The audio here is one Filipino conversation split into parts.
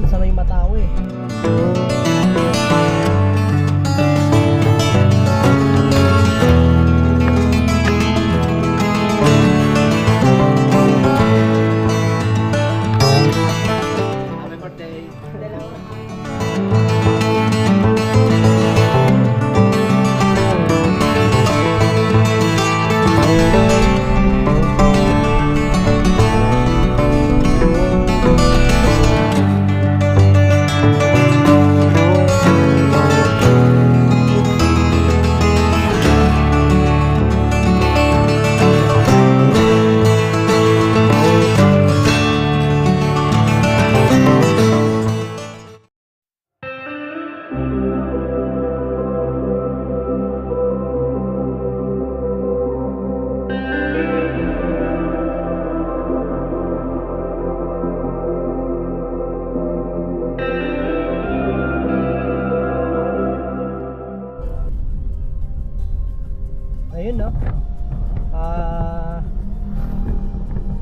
Binggalan sa may Matawi. Happy birthday. Ayun, no?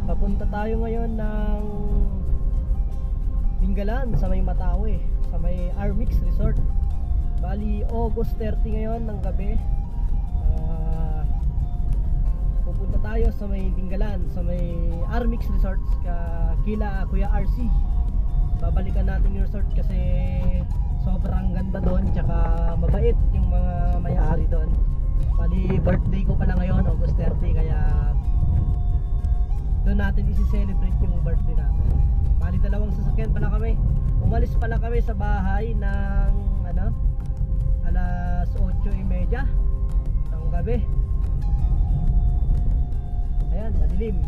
Papunta tayo ngayon ng Binggalan sa may Matawi, sa may Armix Resort. Bali August 30 ngayon ng gabi. Pupunta tayo sa may Binggalan, sa may Armix Resort kila Kuya RC. Babalikan natin yung resort kasi sobrang ganda doon, tsaka mabait yung mga may-ari doon. Bali birthday ko pala ngayon, August 30, kaya doon natin isi-celebrate yung birthday natin. Bali dalawang sasakyan pala kami. Umalis pala kami sa bahay ng alas 8:30 ng gabi. Ayan, madilim.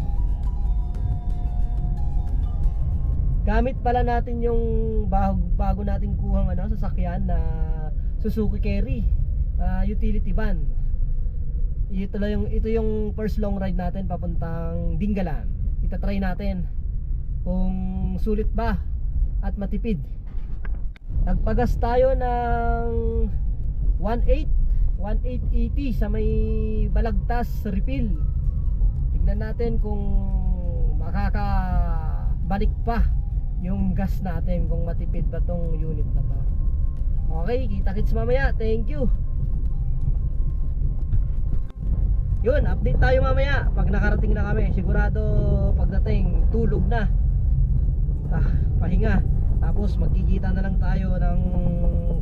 Gamit pala natin yung bago nating kuhang sasakyan na Suzuki Carry utility van. Ito yung first long ride natin papuntang Binggalan. Itatry natin kung sulit ba at matipid. Nagpagas tayo ng 1880 sa may Balagtas refill. Tignan natin kung makakabalik pa yung gas natin, kung matipid ba tong unit na to. Okay, kita-kits mamaya. Thank you. Yun, update tayo mamaya pag nakarating na kami. Sigurado pagdating tulog na, pahinga. Tapos magkikita na lang tayo ng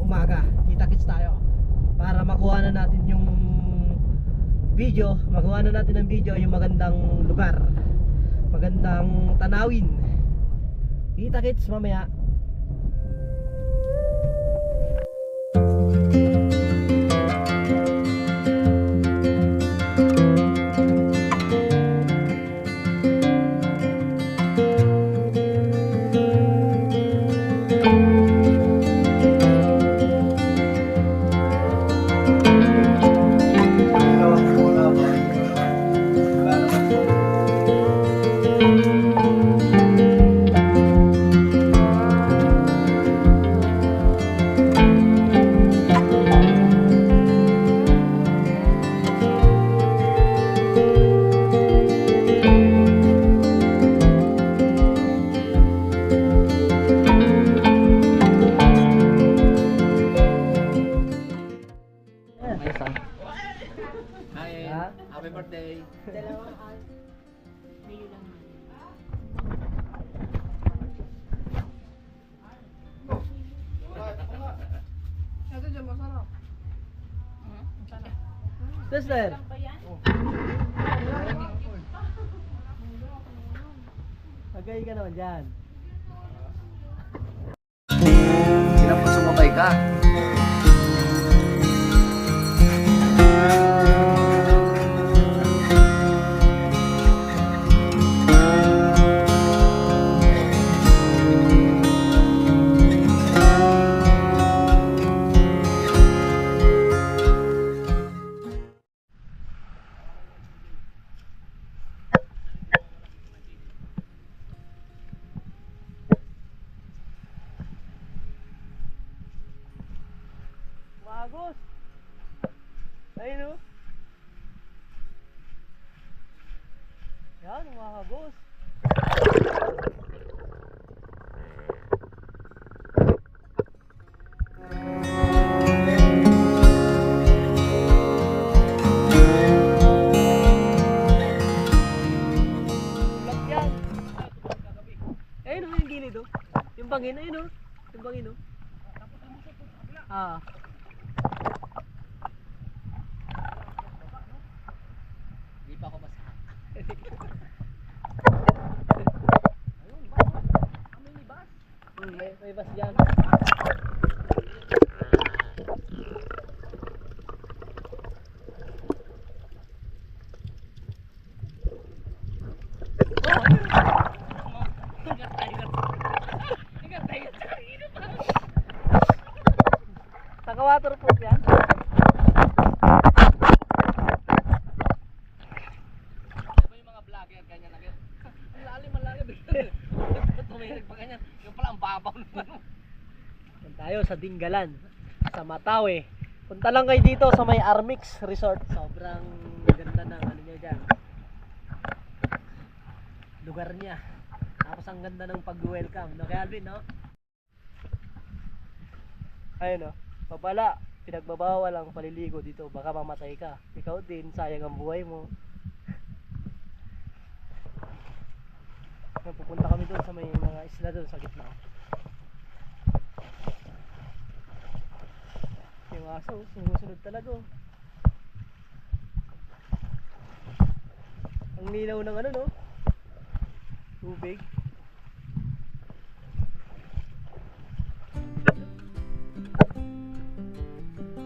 umaga. Kita-kits tayo para makuha na natin yung video. Makuha na natin ang video yung magandang lugar, magandang tanawin. Kita-kits mamaya. Hi, happy birthday. Dalawang out. Mayo lang. Ito dyan masarap. Masarap. Sister, tagay ka naman dyan. Hirap ko sumabay ka. Agos. Ayun, oh. Yan, mga agos. ayun oh. Timbangin oh. Ah. Di pa ako basa. May bus dyan. Saka waterproof yan. Diba yung mga vlogger ganyan agad? Ang lalim. Tumilig pa ganyan. Yung pala ang babaw naman. Yan tayo sa Dingalan, sa Matawe. Punta lang kayo dito sa may Armix Resort. Sobrang ganda ng ano niya dyan. Lugar niya. Tapos ang ganda ng pag-welcome. No, kaya Alvin, no? Ayun, no? Babala. Pinagbabawal ang paliligo dito. Baka mamatay ka. Ikaw din, sayang ang buhay mo. Pupunta kami doon sa may mga isla doon sa gitna. Yung aso, sumusunod talaga oh. Ang linaw ng ano no? Tubig.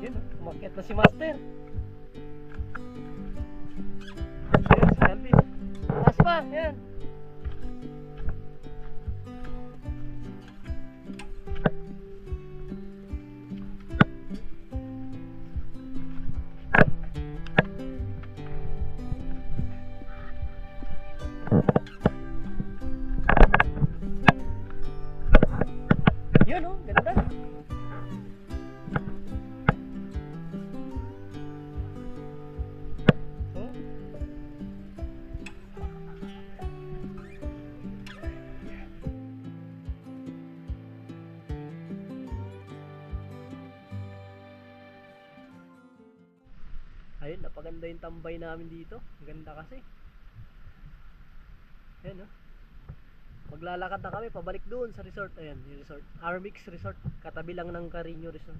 Yun oh, umakyat na si Master. Ayan, si Alvin. Taas pa, yan. Yun oh, ganda. Oh. Ayun, napaganda yung tambay namin dito. Ang ganda kasi. Ayun oh. Maglalakad na kami pabalik doon sa resort. Ayan, yung resort. Armix Resort. Katabi lang ng Carino Resort.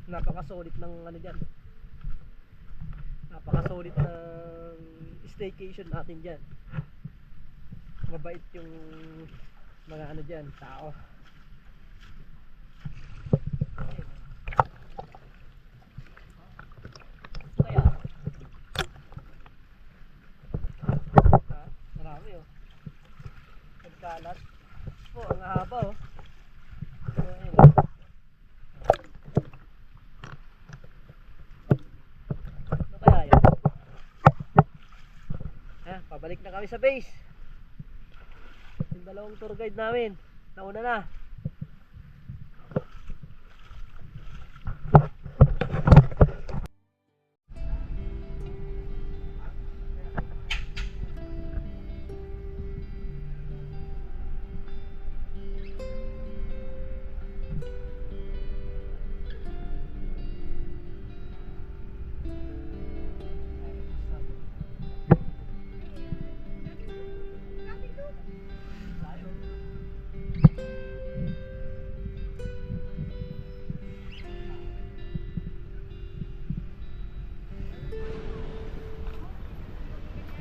Napakasolid ng ano dyan. Napakasolid ng staycation natin dyan. Mabait yung mga ano dyan, tao. Kaya marami oh. Kalat po, ang haba oh. So, ayun. Ano kaya yun? Pabalik na kami sa base. Yung dalawang tour guide namin nauna na.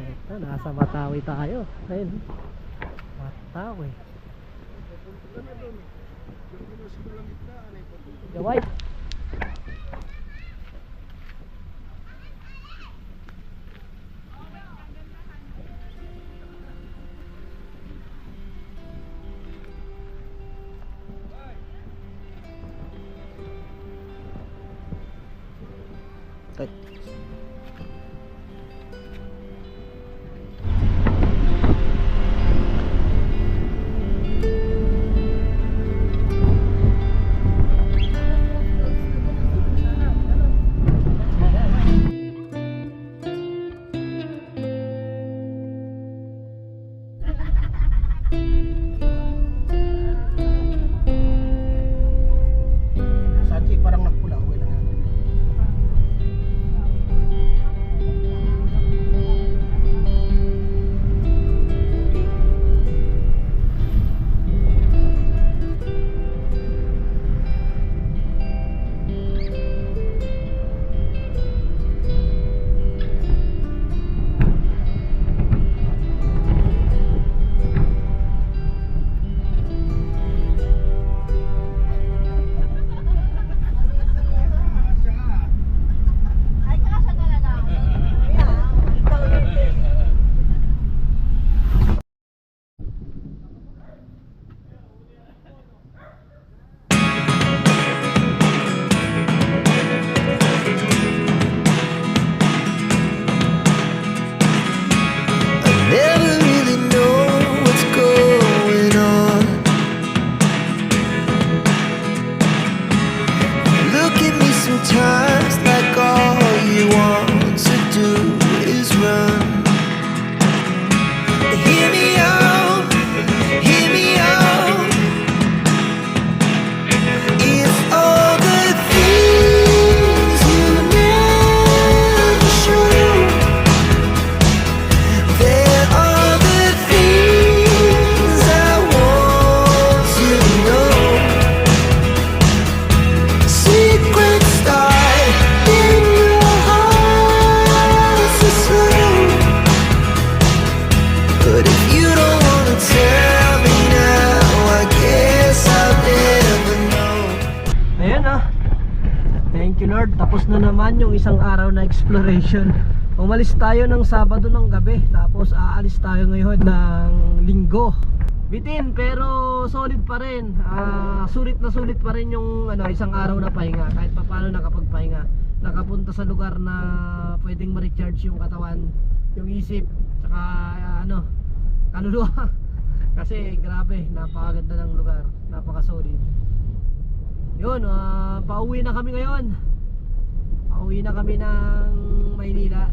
Eto, nasa Matawi tayo. Ayun. Matawi. Gaway. you Lord. Tapos na naman yung isang araw na exploration. Umalis tayo ng Sabado ng gabi, tapos aalis tayo ngayon ng Linggo. Bitin pero solid pa rin. Sulit na sulit pa rin yung isang araw na pahinga. Kahit pa paano nakapagpahinga. Nakapunta sa lugar na pwedeng ma-recharge yung katawan, yung isip, saka kaluluwa. Kasi grabe, napakaganda ng lugar, napaka-solid. Yun, pauwi na kami ngayon. Pauwi na kami ng Maynila.